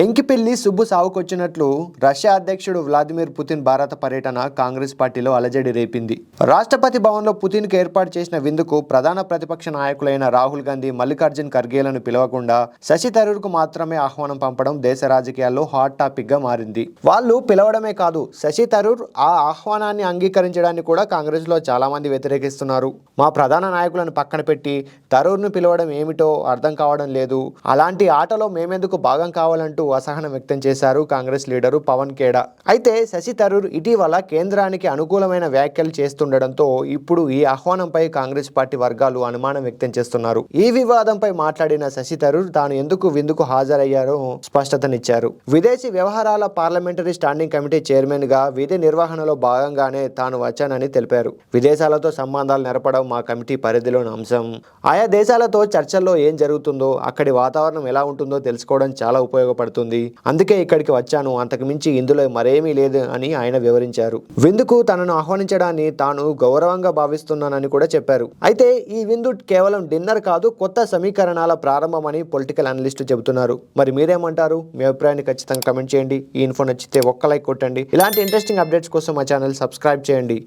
ఎంకిపిల్లి Subbu సావుకొచ్చినట్లు Russia అధ్యక్షుడు Vladimir Putin భారత పర్యటన కాంగ్రెస్ పార్టీలో అలజడి రేపింది. రాష్ట్రపతి భవన్లో పుతిన్కు ఏర్పాటు చేసిన విందుకు ప్రధాన ప్రతిపక్ష నాయకులైన రాహుల్ గాంధీ, మల్లికార్జున్ ఖర్గేలను పిలవకుండా శశి థరూర్కు మాత్రమే ఆహ్వానం పంపడం దేశ రాజకీయాల్లో హాట్ టాపిక్గా మారింది. వాళ్ళు పిలవడమే కాదు, శశి థరూర్ ఆ ఆహ్వానాన్ని అంగీకరించడాన్ని కూడా కాంగ్రెస్లో చాలా మంది వ్యతిరేకిస్తున్నారు. మా ప్రధాన నాయకులను పక్కన పెట్టి థరూర్ను పిలవడం ఏమిటో అర్థం కావడం లేదు, అలాంటి ఆటలో మేమెందుకు భాగం కావాలంటూ అసహనం వ్యక్తం చేశారు కాంగ్రెస్ లీడరు పవన్ ఖేడా. అయితే శశి థరూర్ ఇటీవల కేంద్రానికి అనుకూలమైన వ్యాఖ్యలు చేస్తుండడంతో ఇప్పుడు ఈ ఆహ్వానంపై కాంగ్రెస్ పార్టీ వర్గాలు అనుమానం వ్యక్తం చేస్తున్నారు. ఈ వివాదంపై మాట్లాడిన శశి థరూర్ తాను ఎందుకు విందుకు హాజరయ్యారో స్పష్టతనిచ్చారు. విదేశీ వ్యవహారాల పార్లమెంటరీ స్టాండింగ్ కమిటీ చైర్మన్ గా విధి నిర్వహణలో భాగంగానే తాను వచ్చానని తెలిపారు. విదేశాలతో సంబంధాలు నెరపడం మా కమిటీ పరిధిలోని అంశం. ఆయా దేశాలతో చర్చల్లో ఏం జరుగుతుందో, అక్కడి వాతావరణం ఎలా ఉంటుందో తెలుసుకోవడం చాలా ఉపయోగపడుతుంది. అందుకే ఇక్కడికి వచ్చాను, అంతకు మించి ఇందులో మరేమీ లేదు అని ఆయన వివరించారు. విందుకు తనను ఆహ్వానించడాన్ని తాను గౌరవంగా భావిస్తున్నానని కూడా చెప్పారు. అయితే ఈ విందు కేవలం డిన్నర్ కాదు, కొత్త సమీకరణాల ప్రారంభమని పొలిటికల్ అనలిస్టు చెబుతున్నారు. మరి మీరేమంటారు? మీ అభిప్రాయాన్ని ఖచ్చితంగా కమెంట్ చేయండి. ఈ ఇన్ఫో నచ్చితే ఒక్క లైక్ కొట్టండి. ఇలాంటి ఇంట్రెస్టింగ్ అప్డేట్స్ కోసం మా ఛానల్ సబ్స్క్రైబ్ చేయండి.